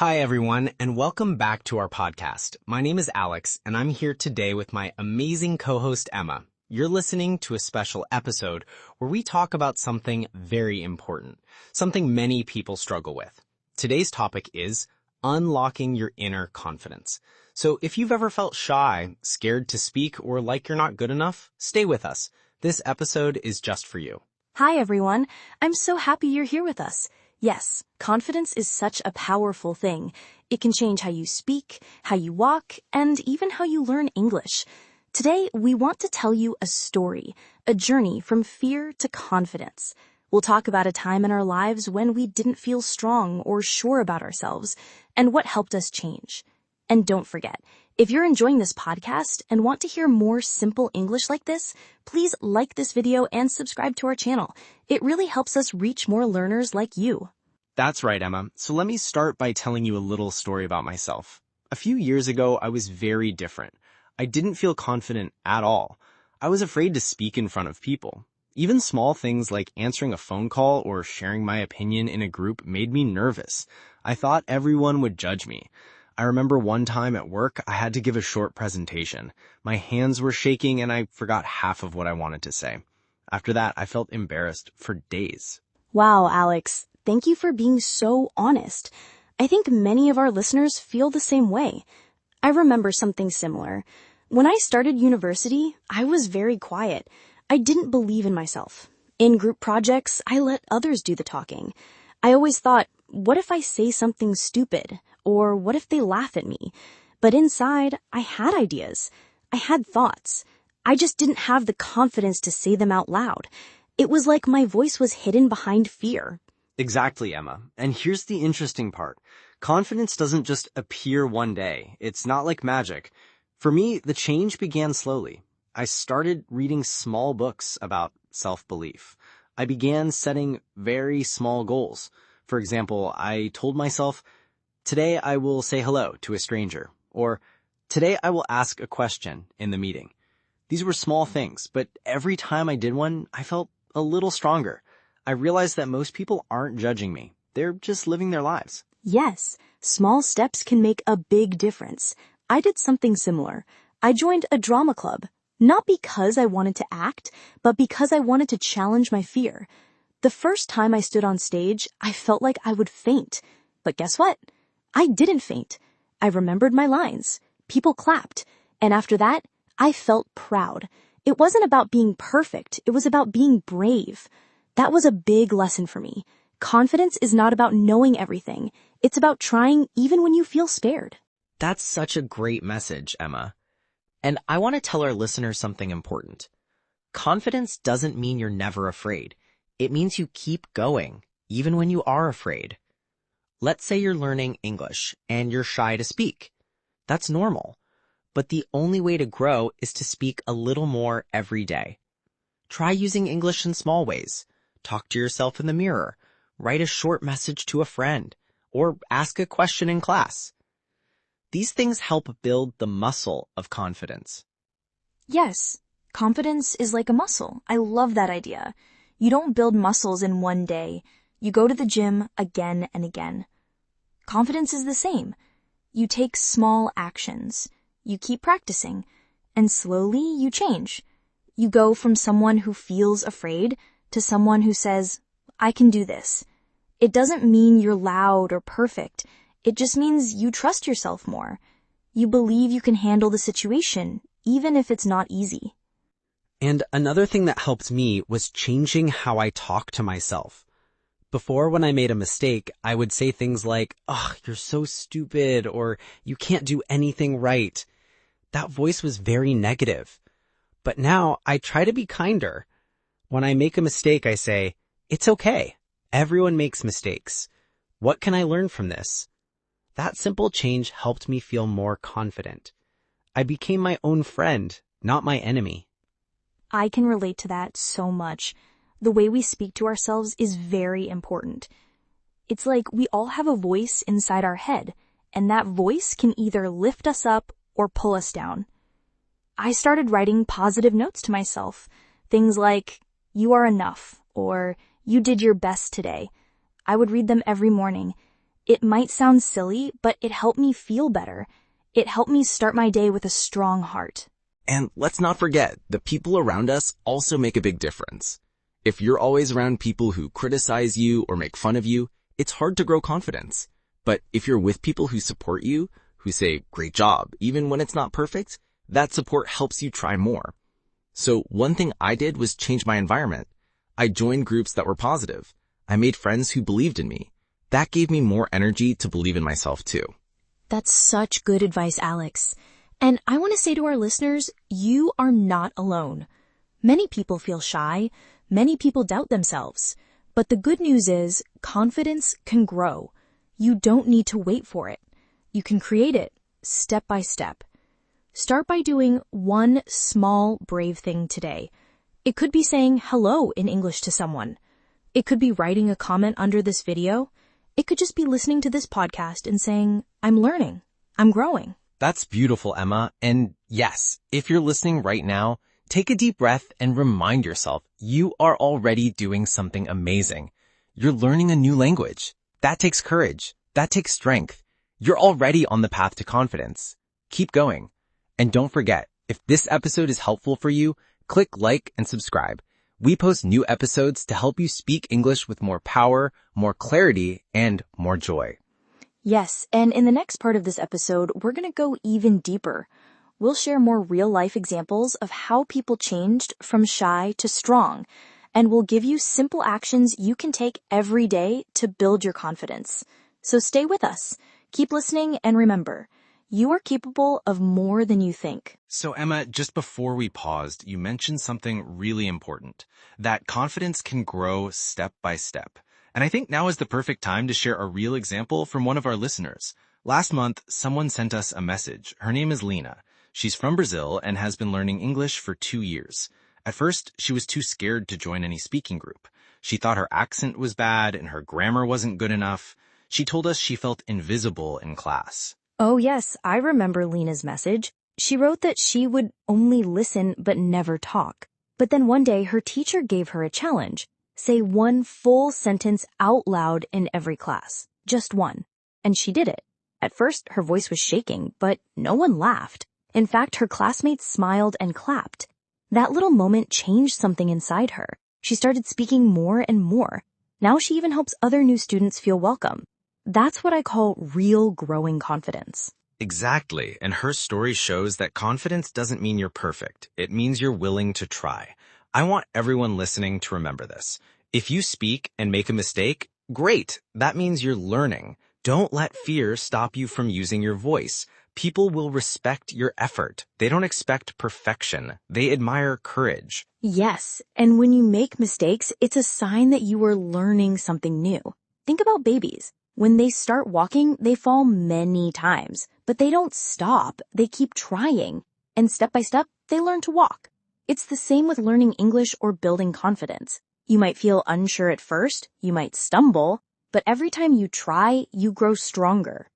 Hi, everyone, and welcome back to our podcast. My name is Alex, and I'm here today with my amazing co-host, Emma. You're listening to a special episode where we talk about something very important, something many people struggle with. Today's topic is unlocking your inner confidence. So if you've ever felt shy, scared to speak, or like you're not good enough, stay with us. This episode is just for you. Hi, everyone. I'm so happy you're here with us. Yes, confidence is such a powerful thing. It can change how you speak, how you walk, and even how you learn English. Today, we want to tell you a story, a journey from fear to confidence. We'll talk about a time in our lives when we didn't feel strong or sure about ourselves, and what helped us change. And don't forget, if you're enjoying this podcast and want to hear more simple English like this, please like this video and subscribe to our channel. It really helps us reach more learners like you. That's right, Emma. So let me start by telling you a little story about myself. A few years ago, I was very different. I didn't feel confident at all. I was afraid to speak in front of people. Even small things like answering a phone call or sharing my opinion in a group made me nervous. I thought everyone would judge me. I remember one time at work, I had to give a short presentation. My hands were shaking and I forgot half of what I wanted to say. After that, I felt embarrassed for days. Wow, Alex. Thank you for being so honest. I think many of our listeners feel the same way. I remember something similar. When I started university, I was very quiet. I didn't believe in myself. In group projects, I let others do the talking. I always thought, what if I say something stupid? Or what if they laugh at me? But inside, I had ideas. I had thoughts. I just didn't have the confidence to say them out loud. It was like my voice was hidden behind fear. Exactly, Emma. And here's the interesting part. Confidence doesn't just appear one day. It's not like magic. For me, the change began slowly. I started reading small books about self-belief. I began setting very small goals. For example, I told myself, today I will say hello to a stranger, or today I will ask a question in the meeting. These were small things, but every time I did one, I felt a little stronger. I realized that most people aren't judging me. They're just living their lives. Yes, small steps can make a big difference. I did something similar. I joined a drama club, not because I wanted to act, but because I wanted to challenge my fear. The first time I stood on stage, I felt like I would faint. But guess what? I didn't faint. I remembered my lines. People clapped. And after that, I felt proud. It wasn't about being perfect. It was about being brave. That was a big lesson for me. Confidence is not about knowing everything. It's about trying even when you feel scared. That's such a great message, Emma. And I want to tell our listeners something important. Confidence doesn't mean you're never afraid. It means you keep going, even when you are afraid. Let's say you're learning English and you're shy to speak. That's normal. But the only way to grow is to speak a little more every day. Try using English in small ways. Talk to yourself in the mirror. Write a short message to a friend. Or ask a question in class. These things help build the muscle of confidence. Yes, confidence is like a muscle. I love that idea. You don't build muscles in one day. You go to the gym again and again. Confidence is the same. You take small actions. You keep practicing. And slowly you change. You go from someone who feels afraid to someone who says, I can do this. It doesn't mean you're loud or perfect. It just means you trust yourself more. You believe you can handle the situation, even if it's not easy. And another thing that helped me was changing how I talk to myself. Before, when I made a mistake, I would say things like, "Ugh, you're so stupid," or "You can't do anything right." That voice was very negative. But now I try to be kinder. When I make a mistake, I say, "It's okay. Everyone makes mistakes. What can I learn from this?" That simple change helped me feel more confident. I became my own friend, not my enemy. I can relate to that so much. The way we speak to ourselves is very important. It's like we all have a voice inside our head, and that voice can either lift us up or pull us down. I started writing positive notes to myself. Things like, "You are enough," or "You did your best today." I would read them every morning. It might sound silly, but it helped me feel better. It helped me start my day with a strong heart. And let's not forget, the people around us also make a big difference. If you're always around people who criticize you or make fun of you, it's hard to grow confidence. But if you're with people who support you, who say, great job, even when it's not perfect, that support helps you try more. So one thing I did was change my environment. I joined groups that were positive. I made friends who believed in me. That gave me more energy to believe in myself too. That's such good advice, Alex. And I want to say to our listeners, you are not alone. Many people feel shy. Many people doubt themselves. But the good news is confidence can grow. You don't need to wait for it. You can create it step by step. Start by doing one small, brave thing today. It could be saying hello in English to someone. It could be writing a comment under this video. It could just be listening to this podcast and saying, I'm learning. I'm growing. That's beautiful, Emma. And yes, if you're listening right now, take a deep breath and remind yourself you are already doing something amazing. You're learning a new language. That takes courage. That takes strength. You're already on the path to confidence. Keep going. And don't forget, if this episode is helpful for you, click like and subscribe. We post new episodes to help you speak English with more power, more clarity, and more joy. Yes, and in the next part of this episode, we're going to go even deeper. We'll share more real-life examples of how people changed from shy to strong, and we'll give you simple actions you can take every day to build your confidence. So stay with us. Keep listening, and remember, you are capable of more than you think. So Emma, just before we paused, you mentioned something really important, that confidence can grow step by step. And I think now is the perfect time to share a real example from one of our listeners. Last month, someone sent us a message. Her name is Lena. She's from Brazil and has been learning English for 2 years. At first, she was too scared to join any speaking group. She thought her accent was bad and her grammar wasn't good enough. She told us she felt invisible in class. Oh yes, I remember Lena's message. She wrote that she would only listen but never talk. But then one day her teacher gave her a challenge. Say one full sentence out loud in every class. Just one. And she did it. At first, her voice was shaking, but no one laughed. In fact, her classmates smiled and clapped. That little moment changed something inside her. She started speaking more and more. Now she even helps other new students feel welcome. That's what I call real growing confidence. Exactly. And her story shows that confidence doesn't mean you're perfect. It means you're willing to try. I want everyone listening to remember this. If you speak and make a mistake, great. That means you're learning. Don't let fear stop you from using your voice. People will respect your effort. They don't expect perfection. They admire courage. Yes, and when you make mistakes, it's a sign that you are learning something new. Think about babies. When they start walking, they fall many times, but they don't stop. They keep trying. And step by step, they learn to walk. It's the same with learning English or building confidence. You might feel unsure at first, you might stumble, but every time you try, you grow stronger.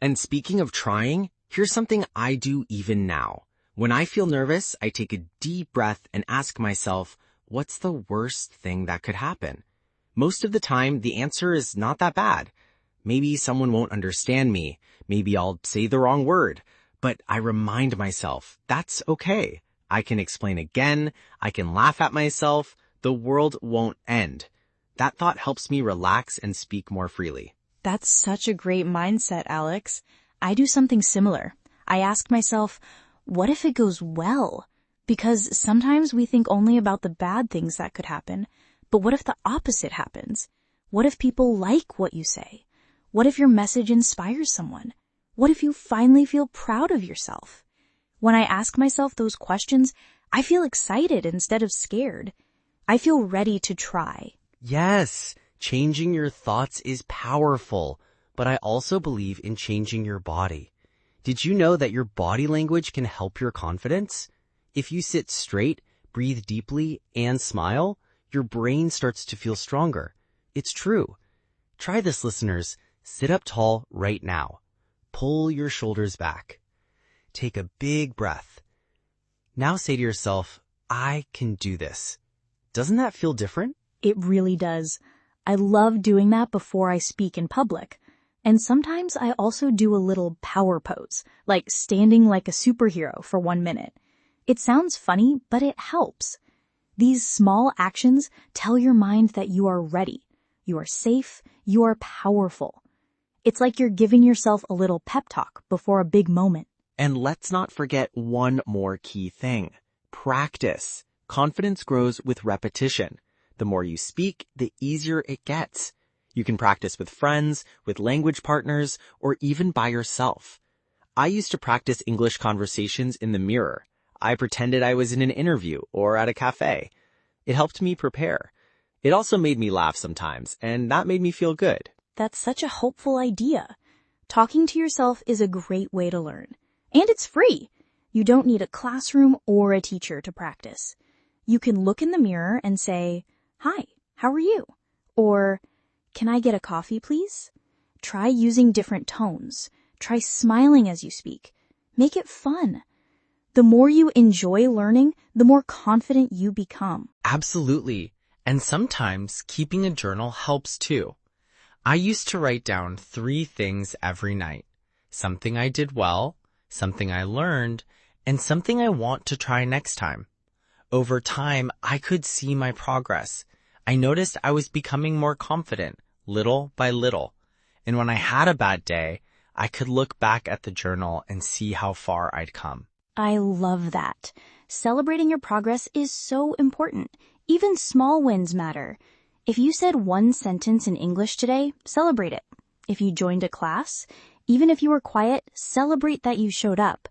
And speaking of trying, here's something I do even now. When I feel nervous, I take a deep breath and ask myself, what's the worst thing that could happen? Most of the time, the answer is not that bad. Maybe someone won't understand me. Maybe I'll say the wrong word. But I remind myself, that's okay. I can explain again. I can laugh at myself. The world won't end. That thought helps me relax and speak more freely. That's such a great mindset, Alex. I do something similar. I ask myself, what if it goes well? Because sometimes we think only about the bad things that could happen. But what if the opposite happens? What if people like what you say? What if your message inspires someone? What if you finally feel proud of yourself? When I ask myself those questions, I feel excited instead of scared. I feel ready to try. Yes, changing your thoughts is powerful, but I also believe in changing your body. Did you know that your body language can help your confidence? If you sit straight, breathe deeply, and smile, your brain starts to feel stronger. It's true. Try this, listeners. Sit up tall right now. Pull your shoulders back. Take a big breath. Now say to yourself, I can do this. Doesn't that feel different? It really does. I love doing that before I speak in public. And sometimes I also do a little power pose, like standing like a superhero for 1 minute. It sounds funny, but it helps. These small actions tell your mind that you are ready, you are safe, you are powerful. It's like you're giving yourself a little pep talk before a big moment. And let's not forget one more key thing. Practice. Confidence grows with repetition. The more you speak, the easier it gets. You can practice with friends, with language partners, or even by yourself. I used to practice English conversations in the mirror. I pretended I was in an interview or at a cafe. It helped me prepare. It also made me laugh sometimes, and that made me feel good. That's such a hopeful idea. Talking to yourself is a great way to learn. And it's free. You don't need a classroom or a teacher to practice. You can look in the mirror and say, "Hi, how are you?" Or, "Can I get a coffee, please?" Try using different tones. Try smiling as you speak. Make it fun. The more you enjoy learning, the more confident you become. Absolutely. And sometimes keeping a journal helps too. I used to write down 3 things every night. Something I did well, something I learned, and something I want to try next time. Over time, I could see my progress. I noticed I was becoming more confident, little by little. And when I had a bad day, I could look back at the journal and see how far I'd come. I love that. Celebrating your progress is so important. Even small wins matter. If you said 1 sentence in English today, celebrate it. If you joined a class, even if you were quiet, celebrate that you showed up.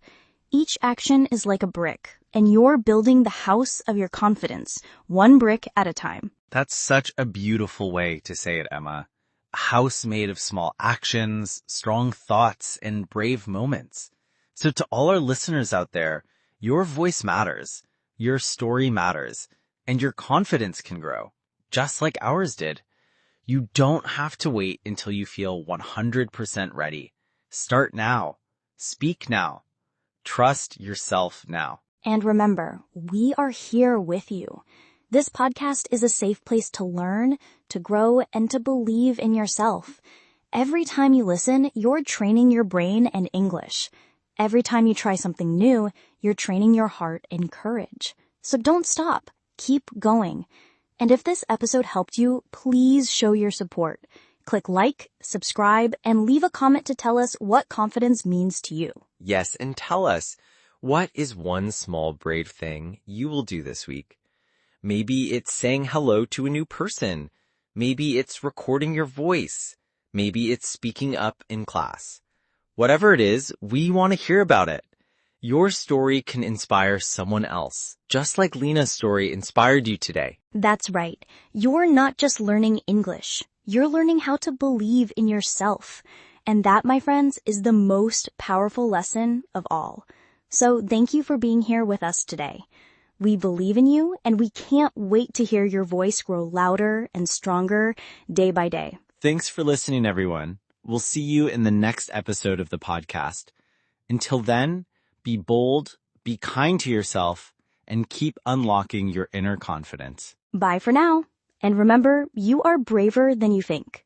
Each action is like a brick, and you're building the house of your confidence, 1 brick at a time. That's such a beautiful way to say it, Emma. A house made of small actions, strong thoughts, and brave moments. So to all our listeners out there, your voice matters, your story matters, and your confidence can grow, just like ours did. You don't have to wait until you feel 100% ready. Start now. Speak now. Trust yourself now. And remember, we are here with you. This podcast is a safe place to learn, to grow, and to believe in yourself. Every time you listen, you're training your brain and English. Every time you try something new, you're training your heart and courage. So don't stop. Keep going. And if this episode helped you, please show your support. Click like, subscribe, and leave a comment to tell us what confidence means to you. Yes, and tell us, what is one small brave thing you will do this week? Maybe it's saying hello to a new person. Maybe it's recording your voice. Maybe it's speaking up in class. Whatever it is, we want to hear about it. Your story can inspire someone else, just like Lena's story inspired you today. That's right. You're not just learning English. You're learning how to believe in yourself. And that, my friends, is the most powerful lesson of all. So thank you for being here with us today. We believe in you, and we can't wait to hear your voice grow louder and stronger day by day. Thanks for listening, everyone. We'll see you in the next episode of the podcast. Until then, be bold, be kind to yourself, and keep unlocking your inner confidence. Bye for now. And remember, you are braver than you think.